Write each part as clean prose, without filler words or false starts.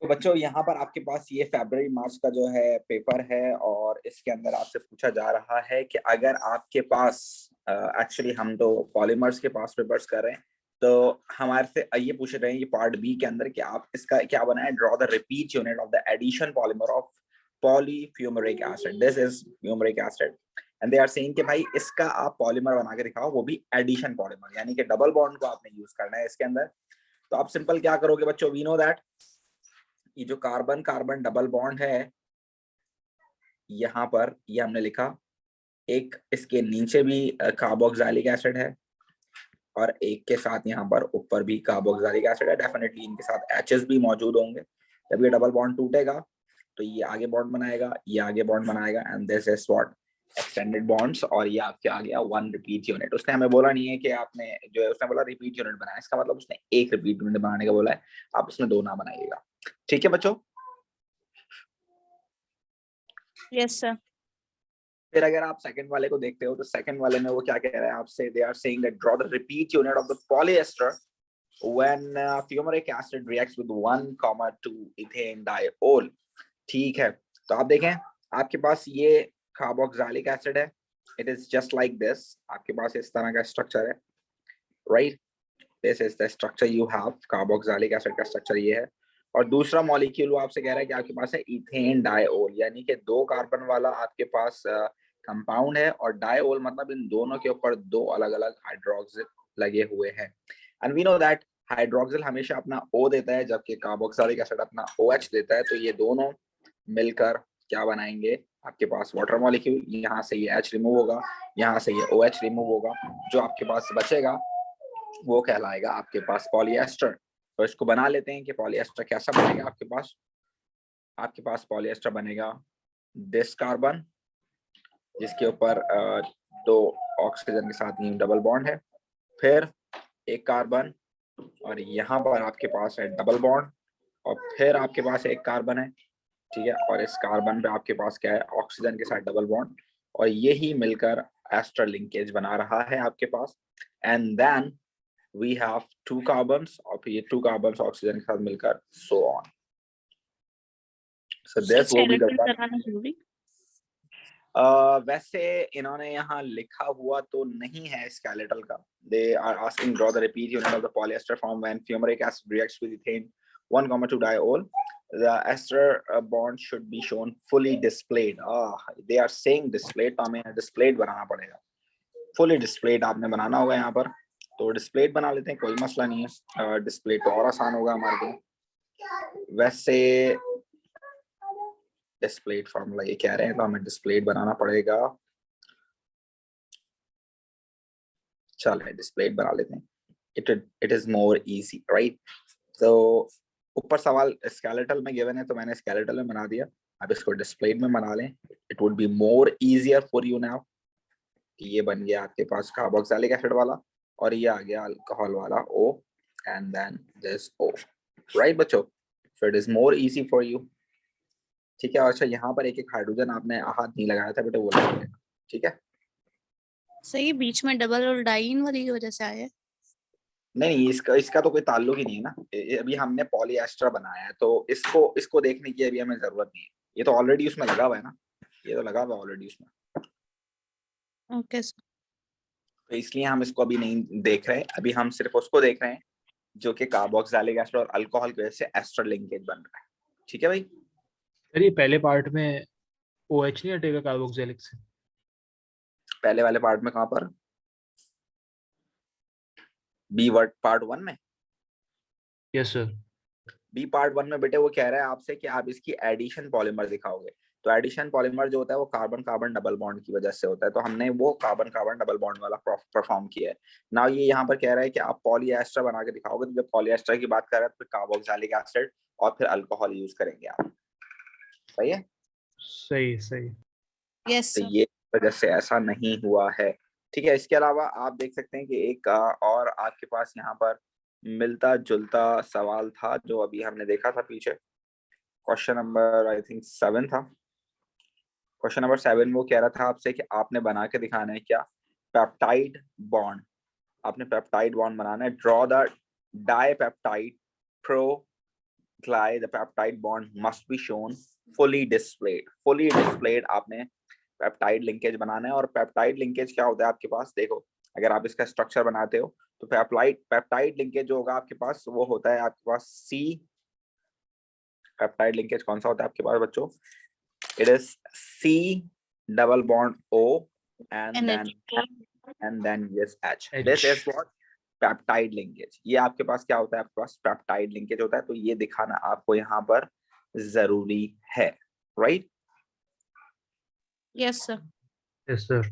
तो बच्चों यहाँ पर आपके पास ये फरवरी मार्च का जो है पेपर है और इसके अंदर आपसे पूछा जा रहा है कि अगर आपके पास एक्चुअली हम तो पॉलीमर्स के पास पेपर्स कर रहे हैं, तो हमारे से ये पूछ रहे हैं ये पार्ट बी के अंदर कि आप इसका क्या बनाए, draw the repeat unit of the addition polymer of polyfumaric acid, this is fumaric acid and they are saying कि भाई इसका आप पॉलीमर बना के दिखाओ, वो भी एडिशन पॉलीमर, यानी कि डबल बॉन्ड को आपने यूज करना है इसके अंदर। तो आप सिंपल क्या करोगे बच्चों, वी नो दैट ये जो कार्बन कार्बन डबल बॉन्ड है यहाँ पर ये हमने लिखा, एक इसके नीचे भी कार्बोक्सिलिक एसिड है और एक के साथ यहाँ पर ऊपर भी कार्बोक्सिलिक एसिड है। डेफिनेटली इनके साथ एचएस भी मौजूद होंगे। जब ये डबल बॉन्ड टूटेगा तो ये आगे बॉन्ड बनाएगा, ये आगे बॉन्ड बनाएगा and this is what extended bonds. और ये आपके आ गया वन रिपीट यूनिट। उसने हमें बोला नहीं है कि आपने जो है, उसने बोला रिपीट यूनिट बनाया, इसका मतलब उसने एक रिपीट यूनिट बनाने का बोला है, आप उसमें दो ना बनाइएगा। ठीक है बच्चों। Yes sir. फिर अगर आप सेकंड वाले को देखते हो तो सेकंड वाले में वो क्या कह रहा है आपसे, they are saying that draw the repeat unit of the polyester when fumaric acid reacts with 1,2 ethane diol। ठीक है, तो आप देखें आपके पास ये कार्बोक्सिलिक एसिड है, it is just like this, आपके पास इस तरह का स्ट्रक्चर है, right, this is the structure you have, carboxylic acid का स्ट्रक्चर ये है। और दूसरा मॉलिक्यूल वो आपसे कह रहा है कि आपके पास है इथेन डायोल, यानी कि दो कार्बन वाला आपके पास कंपाउंड है और डायोल मतलब इन दोनों के ऊपर दो अलग अलग हाइड्रोक्सिल लगे हुए हैं। And we know that hydroxyl हमेशा अपना O देता है जबकि कार्बोक्सिलिक एसिड अपना OH देता है। तो ये दोनों मिलकर क्या बनाएंगे, आपके पास वाटर मॉलिक्यूल, यहाँ से ये H रिमूव होगा, यहाँ से ये OH रिमूव होगा, जो आपके पास बचेगा वो कहलाएगा आपके पास पॉलीएस्टर। तो इसको बना लेते हैं कि पॉलीएस्टर कैसा बनेगा। आपके पास पॉलीएस्टर बनेगा दिस कार्बन जिसके ऊपर दो ऑक्सीजन के साथ ही डबल बॉन्ड है, फिर एक कार्बन और यहाँ पर आपके पास है डबल बॉन्ड और फिर आपके पास एक कार्बन है, ठीक है, और इस कार्बन पे आपके पास क्या है, ऑक्सीजन के साथ डबल बॉन्ड, और यही मिलकर एस्टर लिंकेज बना रहा है आपके पास। And then we have two carbons और फिर ये two carbons ऑक्सीजन के साथ मिलकर so on। So this will be the one। वैसे इन्होंने यहाँ लिखा हुआ तो नहीं है skeletal का। They are asking draw the repeat unit of the polyester formed when fumaric acid reacts with ethane 1,2 diol। The ester bond should be shown fully displayed। they are saying displayed, तो हमें displayed बनाना पड़ेगा। fully displayed आपने बनाना होगा यहाँ पर, तो displayed बना लेते हैं, कोई मसला नहीं है। डिस्प्ले तो और आसान होगा हमारे लिए। वैसे डिस्प्लेड फार्मूला ये कह रहे हैं तो हमें डिस्प्लेड बनाना पड़ेगा। चलो डिस्प्लेड बना लेते हैं, it is more easy, right. तो ऊपर सवाल स्केलेटल में गिवन है तो मैंने स्केलेटल में बना दिया, अब इसको डिस्प्लेड में बना लें, it would be more easier for you now. ये बन गया आपके पास कार्बोक्सिलिक एसिड वाला और ये आ गया अल्कोहल वाला O and then this O, right बच्चों, so it is more easy for you। ठीक है, अच्छा यहाँ पर एक एक हाइड्रोजन आपने हाथ नहीं लगाया था बेटे, वो लगा लेना, ठीक है। सही, बीच में डबल और डाइन वाली की वजह से आया है। नहीं, इसका तो कोई ताल्लुक ही नहीं है ना, अभी हमने पॉलीएस्टर बनाया है तो इसको देखने की अभी हमें जरूरत नहीं है, ये तो ऑलरेडी उसमें लगा हुआ है ना, ये तो लगा हुआ है ऑलरेडी उसमें। Okay sir. तो इसलिए हम इसको अभी नहीं देख रहे हैं, अभी हम सिर्फ उसको देख रहे हैं जो कि कार्बोक्सिलिक एसिड और अल्कोहल की वजह से एस्टर लिंकेज बन रहा है। ठीक है भाई। सर ये पहले पार्ट में OH नहीं हटेगा कार्बोक्सिलिक से? पहले वाले पार्ट में कहां पर, बी वर्ड पार्ट 1 में? Yes sir. बी पार्ट 1 में बेटे वो कह रहा है आपसे कि आप इसकी एडिशन पॉलीमर दिखाओगे। तो एडिशन पॉलीमर जो होता है वो कार्बन कार्बन डबल बॉन्ड की वजह से होता है, तो हमने वो कार्बन कार्बन डबल बॉन्ड वाला परफॉर्म किया है ना। ये यहाँ पर कह रहा है कि आप पॉलीएस्टर बना के दिखाओगे, तो जब पॉलीएस्टर की बात कर रहे हैं तो फिर कार्बोक्सिलिक एसिड और फिर अल्कोहल यूज करेंगे आप। सही है, सही सही। यस तो सर। ये वजह से ऐसा नहीं हुआ है। ठीक है, इसके अलावा आप देख सकते हैं कि एक और आपके पास यहाँ पर मिलता जुलता सवाल था जो अभी हमने देखा था पीछे, क्वेश्चन नंबर आई थिंक 7 था। क्वेश्चन नंबर 7 वो कह रहा था आपसे कि आपने बना के दिखाना है क्या, पेप्टाइड बॉन्ड, आपने पेप्टाइड बॉन्ड बनाना है, draw the dipeptide pro the peptide bond must be shown fully displayed. Fully displayed आपने पेप्टाइड लिंकेज बनाना है। और पेप्टाइड लिंकेज क्या होता है आपके पास, देखो अगर आप इसका स्ट्रक्चर बनाते हो तो पेप्टाइड लिंकेज जो होगा आपके पास वो होता है आपके पास सी। पेप्टाइड लिंकेज कौन सा होता है आपके पास बच्चों? It is C double bond O and then yes H. This is what peptide linkage. ये आपके पास क्या होता है, आपके पास पेप्टाइड लिंकेज होता है। तो ये दिखाना आपको यहाँ पर जरूरी है, right? Yes sir. Yes sir.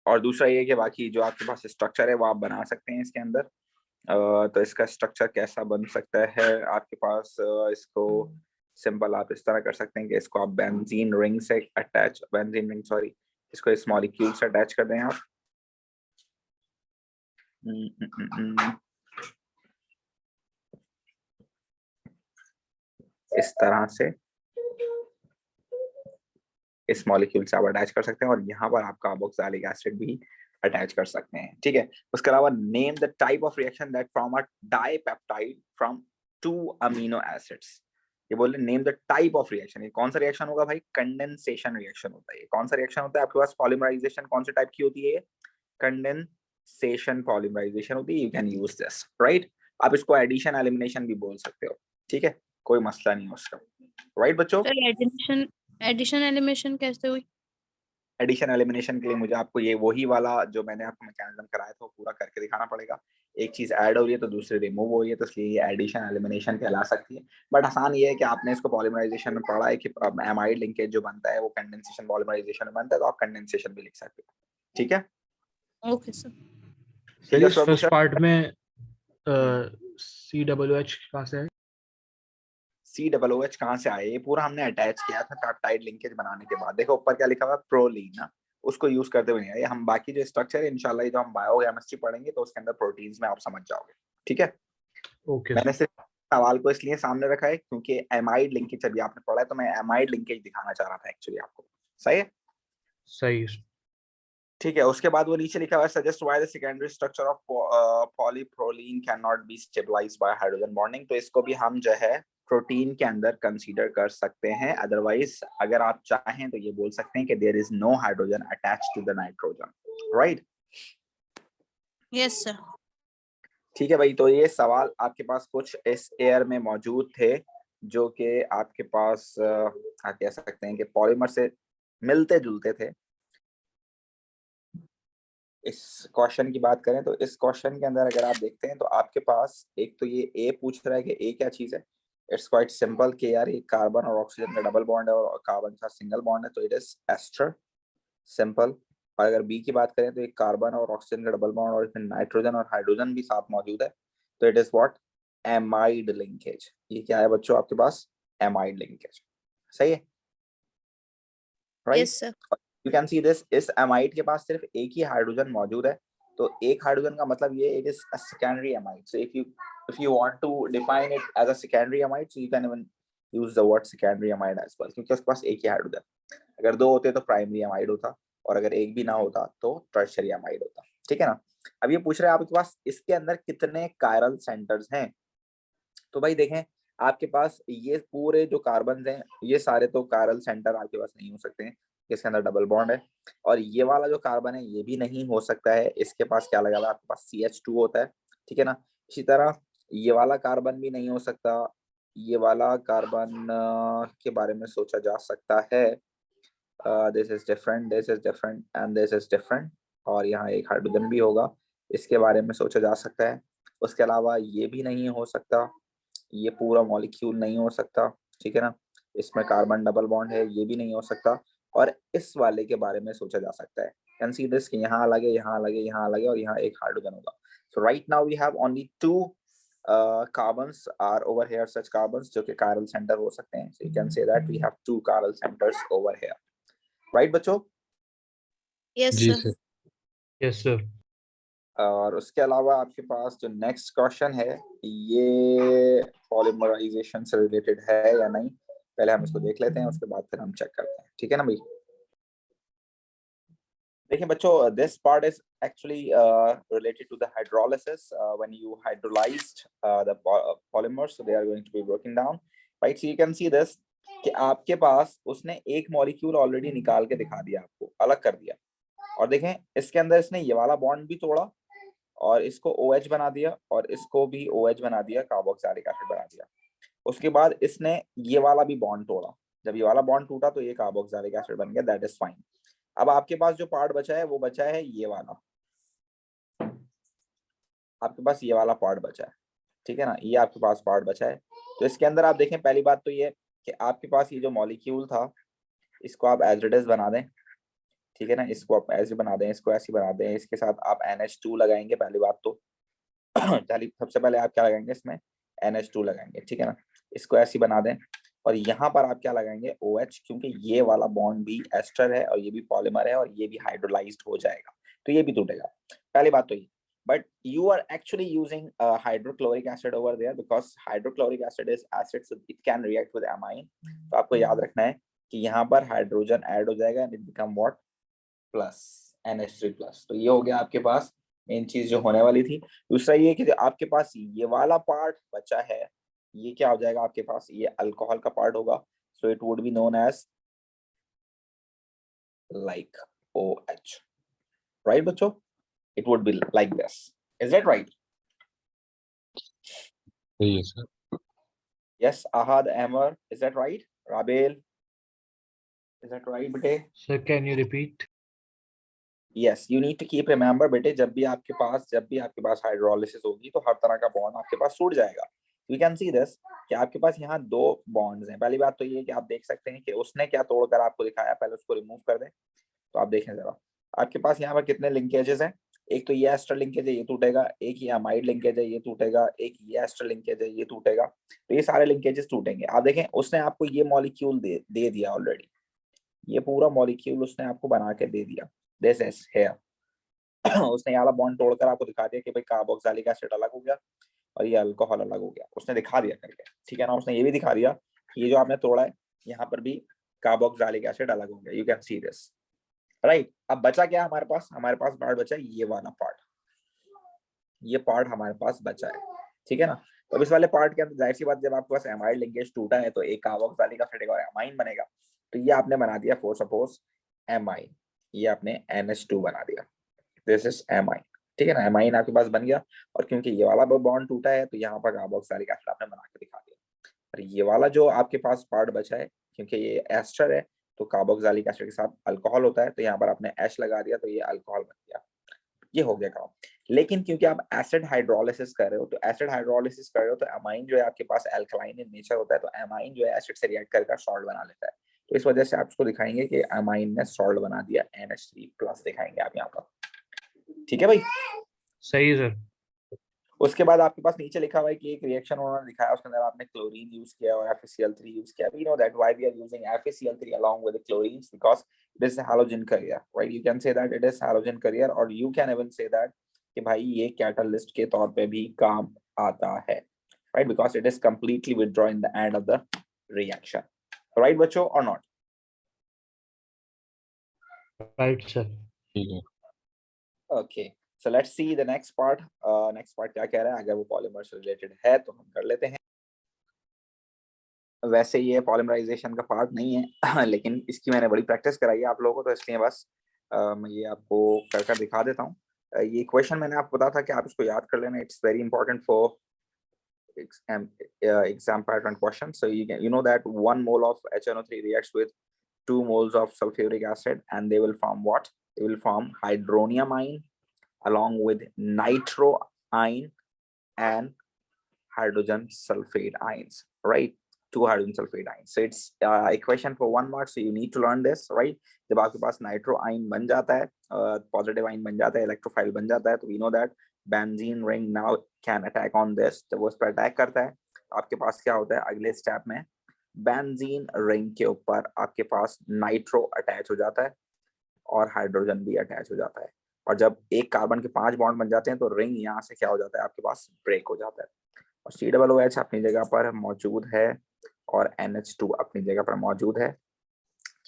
और दूसरा ये कि बाकी जो आपके पास स्ट्रक्चर है वो आप बना सकते हैं इसके अंदर। तो इसका स्ट्रक्चर कैसा बन सकता है आपके पास, इसको सिंपल आप इस तरह कर सकते हैं कि इसको आप बेंजीन रिंग से अटैच, बेंजीन रिंग सॉरी, इसको इस मॉलिक्यूल से अटैच कर दें आप। इस तरह से इस मॉलिक्यूल से आप अटैच कर सकते हैं और यहाँ पर आप कार्बोक्सिलिक एसिड भी अटैच कर सकते हैं, ठीक है। उसके अलावा name the type of reaction that from a dipeptide from 2 amino acids. ये बोल रहे name the type of reaction. ये कौन सा रिएक्शन होगा भाई? कंडेंसेशन रिएक्शन होता है। ये कौन सा रिएक्शन होता है आपके पास? पॉलीमराइजेशन कौन से टाइप की होती है? कंडेंसेशन पॉलीमराइजेशन होती है। You can use this, right? आप इसको एडिशन एलिमिनेशन भी बोल सकते हो, ठीक है, कोई मसला नहीं है उसका, राइट बच्चों? एडिशन एलिमिनेशन कैसे हुई? एडिशन एलिमिनेशन के लिए मुझे आपको ये वही वाला जो मैंने आपको मैकेनिज्म कराया था वो पूरा करके दिखाना पड़ेगा। एक चीज ऐड हो रही है तो दूसरी रिमूव हो रही है, तो इसलिए ये एडिशन एलिमिनेशन कहला सकती है। बट आसान ये है कि आपने इसको पॉलीमराइजेशन में पढ़ा है कि एमाइड लिंकेज जो बनता है वो कंडेंसेशन पॉलीमराइजेशन में बनता है, तो आप कंडेंसेशन भी लिख सकते हो, ठीक है? Okay sir. ठीक है, फर्स्ट पार्ट में COOH कहाँ से है? COOH कहाँ से आए? ये पूरा हमने अटैच किया था पेप्टाइड लिंकेज बनाने के बाद। देखो ऊपर क्या लिखा हुआ है, प्रोलीन ना, उसको यूज करते हुए नहीं है। हम बाकी जो स्ट्रक्चर है इंशाल्लाह जो हम बायोकेमिस्ट्री पढ़ेंगे तो उसके अंदर प्रोटीन्स में आप समझ जाओगे, ठीक है? ओके। मैंने सिर्फ सवाल को इसलिए सामने रखा है क्योंकि एमाइड लिंकेज अभी आपने पढ़ा है, तो मैं एमाइड लिंकेज दिखाना चाह रहा था एक्चुअली आपको। सही है? सही। ठीक है। उसके बाद वो नीचे लिखा हुआ है suggest why the secondary structure of polyproline can not be stabilised by hydrogen bonding. तो इसको भी हम जो है प्रोटीन के अंदर कंसीडर कर सकते हैं। अदरवाइज अगर आप चाहें तो ये बोल सकते हैं कि there is no hydrogen attached to the nitrogen, right? Yes sir. ठीक है भाई, तो ये सवाल आपके पास कुछ इस एयर में मौजूद थे जो कि आपके पास आप कह सकते हैं कि पॉलीमर से मिलते जुलते थे। इस क्वेश्चन की बात करें तो इस क्वेश्चन के अंदर अगर आप देखते हैं तो आपके पास एक तो ये ए पूछ रहा है कि ए क्या चीज है। इट्स क्वाइट सिंपल कि यार ये कार्बन और ऑक्सीजन का डबल बॉन्ड है और कार्बन का सिंगल बॉन्ड है, तो इट इज एस्टर, सिंपल। और अगर बी की बात करें तो एक कार्बन और ऑक्सीजन का डबल बॉन्ड और इसमें नाइट्रोजन और हाइड्रोजन भी साथ मौजूद है, तो it is what? Amide linkage. ये क्या है बच्चों आपके पास? एमाइड लिंकेज, सही है, right? Yes sir. You can see this, इस एमाइड के पास सिर्फ एक ही हाइड्रोजन मौजूद है, तो एक हाइड्रोजन का मतलब ये it is a secondary amide. So if you want to define it as a secondary amide, so you can even use the word secondary amide as well, क्योंकि उसके पास एक ही हाइड्रोजन। अगर दो होते तो प्राइमरी एमाइड होता, और अगर एक भी ना होता तो टर्शियरी एमाइड होता, ठीक है ना? अब ये पूछ रहे हैं आपके पास इसके अंदर कितने कायरल सेंटर्स हैं। तो भाई देखें, आपके पास ये पूरे जो कार्बन हैं ये सारे तो कायरल सेंटर आपके पास नहीं हो सकते हैं, इसके अंदर डबल बॉन्ड है। और ये वाला जो कार्बन है ये भी नहीं हो सकता है, इसके पास क्या लगा हुआ है? आपके पास CH2 होता है, ठीक है ना? इसी तरह ये वाला कार्बन भी नहीं हो सकता। ये वाला कार्बन के बारे में सोचा जा सकता है, this is different, this is different and this is different. और यहाँ एक हाइड्रोजन भी होगा, इसके बारे में सोचा जा सकता है। उसके अलावा ये भी नहीं हो सकता, ये पूरा मॉलिक्यूल नहीं हो सकता, ठीक है ना? इसमें कार्बन डबल बॉन्ड है, ये भी नहीं हो सकता। और इस वाले के बारे में सोचा जा सकता है, कैन सी दिस, कि यहाँ अलग है, यहाँ अलग है, यहाँ अलग है, और यहाँ एक हाइड्रोजन होगा। So right now we have only 2 carbons are over here, such carbons जो कि chiral center हो सकते हैं। So you can say that we have 2 chiral centers over here, right बच्चों? यस जी सर। सर। Yes sir. और उसके अलावा आपके पास जो नेक्स्ट क्वेश्चन है ये पॉलीमराइजेशन से रिलेटेड है या नहीं, पहले हम इसको देख लेते हैं, उसके बाद फिर हम चेक करते हैं, ठीक है ना भाई? देखिए बच्चों, this part is actually related to the hydrolysis. When you hydrolyzed the polymers, so they are going to be broken down, right? So you can see this कि आपके पास उसने एक मॉलिक्यूल ऑलरेडी निकाल के दिखा दिया, आपको अलग कर दिया, और देखें इसके अंदर इसने ये वाला बॉन्ड भी तोड़ा और इसको OH बना दिया और इसको भी OH बना दिया, कार्बोक्सिलिक एसिड बना दिया। उसके बाद इसने ये वाला भी बॉन्ड तोड़ा, जब ये वाला बॉन्ड टूटा तो ये कार्बोक्सिलिक एसिड बन गया, दैट इज फाइन। अब आपके पास जो पार्ट बचा है वो बचा है ये वाला, आपके पास ये वाला पार्ट बचा है, ठीक है ना, ये आपके पास पार्ट बचा है। तो इसके अंदर आप देखें, पहली बात तो ये कि आपके पास ये जो मॉलिक्यूल था इसको आप एज इट इज बना दें, ठीक है ना, इसको आप ऐसे बना दें, इसको ऐसे बना दें, इसके साथ आप NH2 लगाएंगे पहली बात तो सबसे पहले आप क्या लगाएंगे, इसमें NH2 लगाएंगे, ठीक है ना, इसको ऐसे बना दें, और यहाँ पर आप क्या लगाएंगे, OH, क्योंकि ये वाला बॉन्ड भी एस्टर है और ये भी पॉलीमर है और ये भी हाइड्रोलाइज्ड हो जाएगा, तो ये भी टूटेगा, पहली बात तो ये। But you are actually using hydrochloric acid over there because hydrochloric acid is acid, so it can react with amine. तो आपको याद रखना है कि यहाँ पर हाइड्रोजन ऐड हो जाएगा and it become what, plus NH3 plus. तो ये हो गया आपके पास मेन चीज जो होने वाली थी। दूसरा ये कि जो आपके पास ये वाला पार्ट बचा है, ये क्या हो जाएगा आपके पास, ये अल्कोहल का पार्ट होगा, so it would be known as like OH, right बच्चों, it would be like this. Is that right? Yes, sir. Yes, Ahad, Amar, is that right? Rabel, is that right bete? Sir, can you repeat? Yes, you need to keep remember बेटे, जब भी आपके पास hydrolysis होगी तो हर तरह का bond आपके पास टूट जाएगा। You can see this कि आपके पास यहाँ दो बॉन्ड्स हैं। पहली बात तो ये कि आप देख सकते हैं कि उसने क्या तोड़कर आपको दिखाया, पहले उसको रिमूव कर दें तो आप देखें जरा, आपके पास यहाँ पर कितने लिंकेजेस हैं, एक तो ये एस्टर लिंकेज है, ये टूटेगा, एक ये अमाइड लिंकेज है, ये टूटेगा, एक ये एस्टर लिंकेज है, ये टूटेगा, तो ये सारे लिंकेजेस टूटेंगे। आप देखें उसने आपको ये मॉलिक्यूल दे दिया ऑलरेडी, ये पूरा मॉलिक्यूल उसने आपको बना के दे दिया, दिस इज हियर उसने ये वाला बॉन्ड तोड़कर आपको दिखा दिया कि भाई कार्बोक्सिलिक एसिड अलग हो गया और ये अल्कोहल अलग हो गया, उसने दिखा दिया करके, ठीक है ना। उसने ये भी दिखा दिया कि ये जो आपने तोड़ा है यहाँ पर भी कार्बोक्सिलिक एसिड अलग हो गया, you can see this, right. अब बचा क्या हमारे पास पार्ट बचा है ये वाला पार्ट, ये पार्ट हमारे पास बचा है, ठीक है ना। तो अब इस वाले पार्ट के अंदर जाहिर सी बात, जब आपके पास एमाइड लिंकेज टूटा है तो एक कार्बोक्सिलिक एसिड और एमाइन बनेगा, तो ये आपने बना दिया फॉर सपोज एमाइन, ये आपने NH2 बना दिया, दिस इज एमाइन, ठीक है ना, एमाइन आपके पास बन गया। और क्योंकि ये वाला बॉन्ड टूटा है तो यहाँ पर कार्बोक्सिलिक एसिड आपने बना के दिखा दिया। और ये वाला जो आपके पास पार्ट बचा है, क्योंकि ये एस्टर है तो कार्बोक्सिलिक एसिड के साथ अल्कोहल होता है, तो यहाँ पर आपने H लगा दिया तो ये अल्कोहल बन गया, ये हो गया काम। लेकिन क्योंकि आप एसिड हाइड्रोलिसिस कर रहे हो, तो एसिड हाइड्रोलिसिस कर रहे हो तो एमाइन जो है आपके पास अल्कलाइन इन नेचर होता है, तो एमाइन जो है एसिड से रिएक्ट करके सॉल्ट बना लेता है, तो इस वजह से आप उसको दिखाएंगे कि एमाइन ने सॉल्ट बना दिया, NH3 प्लस दिखाएंगे आप यहाँ पर, ठीक है भाई। सही सर। उसके बाद आपके पास नीचे लिखा हुआ है कि एक रिएक्शन उन्होंने दिखाया, उसके अंदर आपने क्लोरीन यूज किया और FeCl3 यूज किया। We know that why we are using FeCl3 along with the chlorines, because it is a halogen carrier, right? You can say that it is halogen carrier, और you can even say that कि भाई ये catalyst के तौर पे भी काम आता है, right? Because it is completely withdrawing the end of the reaction, right बच्चों or not? Right sir. ठीक है। Okay, so let's see the next part. Next part क्या कह रहा है, अगर वो पॉलीमर से रिलेटेड है तो हम कर लेते हैं। वैसे ये पॉलीमराइजेशन का पार्ट नहीं है लेकिन इसकी मैंने बड़ी प्रैक्टिस कराई है आप लोगों को, तो इसलिए बस मैं ये आपको कर दिखा देता हूँ। ये क्वेश्चन मैंने आपको बताया था कि आप इसको याद कर लेना, it's very important for exam pattern question. So you know that 1 mole of HNO3 reacts with 2 moles of sulfuric acid and they will form what? They will form hydronium ion along with nitro ion and hydrogen sulfate ions, right? 2 hydrogen sulfate ions. So it's a question for 1 mark, so you need to learn this, right? जब आपके पास nitro ion बन जाता है, positive ion बन जाता है, electrophile बन जाता है, तो we know that benzene ring now can attack on this. जब वो उस पर अटैक करता है आपके पास क्या होता है, अगले स्टेप में बेंजीन रिंग के ऊपर आपके पास नाइट्रो अटैच हो जाता है और हाइड्रोजन भी अटैच हो जाता है, और जब एक कार्बन के 5 बॉन्ड बन जाते हैं तो रिंग यहाँ से क्या हो जाता है, आपके पास ब्रेक हो जाता है, और COOH अपनी जगह पर मौजूद है और NH2 अपनी जगह पर मौजूद है।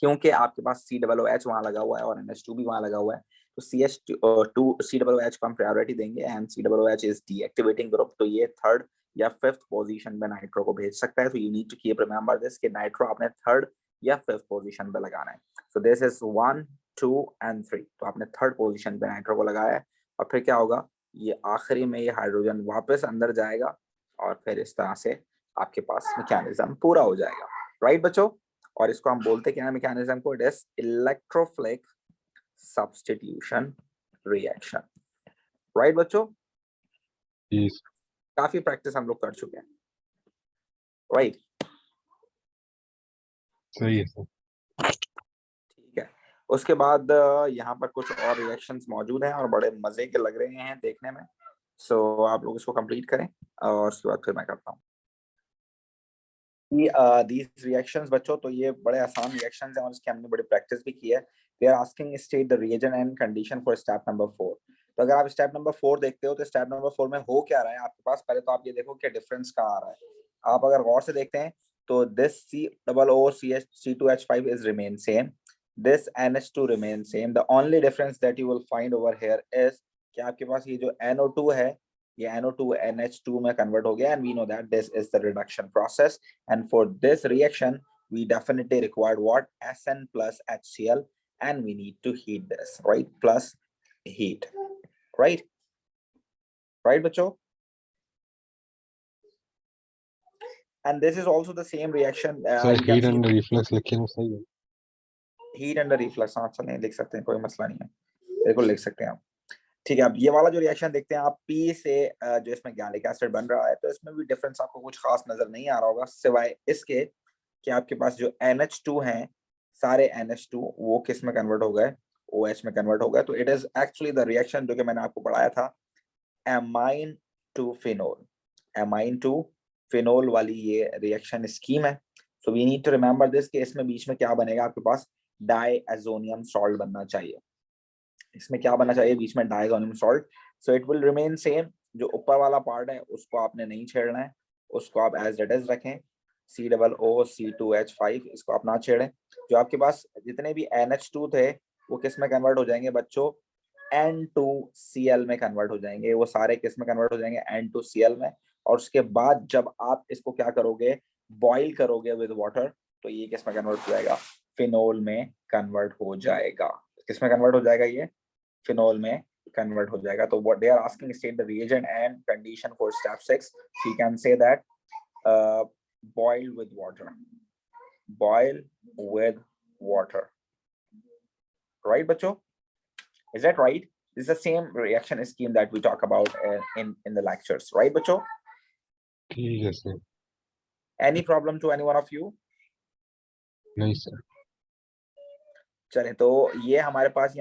क्योंकि आपके पास COOH वहां लगा हुआ है और NH2 भी वहां लगा हुआ है, तो COOH को हम प्रायोरिटी देंगे and COOH is deactivating group, तो ये थर्ड या फिफ्थ पोजीशन पे नाइट्रो को भेज सकता है। तो you need to keep remember this कि नाइट्रो आपने थर्ड या फिफ्थ पोजीशन पे लगाना है। सो दिस इज 1 2 एंड 3, तो आपने थर्ड पोजीशन पे नाइट्रो को लगाया है और फिर क्या होगा, ये आखिरी में ये हाइड्रोजन वापस अंदर जाएगा और फिर इस तरह से आपके पास मैकेनिज्म पूरा हो जाएगा, राइट बच्चों। और इसको हम बोलते क्या है मैकेनिज्म को, it is electrophilic substitution reaction, right बच्चों। जी सर। काफी प्रैक्टिस हम लोग कर चुके हैं, राइट। सही है सर। ठीक है, उसके बाद यहाँ पर कुछ और रिएक्शंस मौजूद हैं और बड़े मजे के लग रहे हैं देखने में। सो आप लोग इसको कंप्लीट करें और उसके बाद फिर मैं करता हूँ these reactions बच्चों। तो ये बड़े आसान रिएक्शंस हैं और इसकी हमने बड़ी प्रैक्टिस भी की है। They are asking state the reagent and condition for step number 4। तो अगर आप स्टेप नंबर 4 देखते हो तो स्टेप नंबर 4 में हो क्या रहा है आपके पास, पहले तो आप ये देखो कि डिफरेंस कहाँ आ रहा है। आप अगर गौर से देखते हैं तो this COOH2H5 is remain same, this NH2 remain same, the only difference that you will find over here is कि आपके पास ये जो NO2 है ये NO2 NH2 में कन्वर्ट हो गया, and we know that this is the reduction process, and for this reaction we definitely required what, SN plus HCl, and we need to heat this, right, plus heat, right बच्चों। and this is also the same reaction, sir you can heat see and reflux लिखे ना, सही है। heat and reflux, हाँ चलें लिख सकते हैं, कोई मसला नहीं है, बिल्कुल लिख सकते हैं आप। ठीक है, अब ये वाला जो रिएक्शन देखते हैं आप, P से जो इसमें गैलिक एसिड बन रहा है, तो इसमें भी डिफरेंस आपको कुछ खास नजर नहीं आ रहा होगा, सिवाय इसके कि आपके पास जो NH2 हैं, सारे NH2 वो किस में कन्वर्ट हो गए, OH में कन्वर्ट हो गए। तो it is actually the reaction जो कि मैंने आपको पढ़ाया था, amine to phenol, amine to phenol वाली ये रिएक्शन स्कीम है। So we need to remember this कि इसमें बीच में क्या बनेगा, आपके पास डाइएजोनियम सॉल्ट बनना चाहिए। इसमें क्या बनना चाहिए बीच में, diazonium salt. So it will remain same, जो ऊपर वाला पार्ट है उसको आपने नहीं छेड़ना है, उसको आप एज इट इज रखें, COOC2H5 इसको आप ना छेड़ें। जो आपके पास जितने भी NH2 थे वो किस में कन्वर्ट हो जाएंगे बच्चों, N2Cl में कन्वर्ट हो जाएंगे, वो सारे किस में कन्वर्ट हो जाएंगे, N2Cl में। और उसके बाद जब आप इसको क्या करोगे, बॉइल करोगे विद वाटर, तो ये किस में कन्वर्ट हो जाएगा, फिनोल में कन्वर्ट हो जाएगा। किस में कन्वर्ट हो जाएगा, ये फिनोल में कन्वर्ट हो जाएगा। तो what they are asking state the reagent and condition for step 6, you can say that boil with water, boil with water, right बच्चों, is that right? This is the same reaction scheme that we talk about in the lectures, right बच्चों? ठीक है sir. Any problem to any one of you? नहीं sir. चलें, तो ये हमारे पास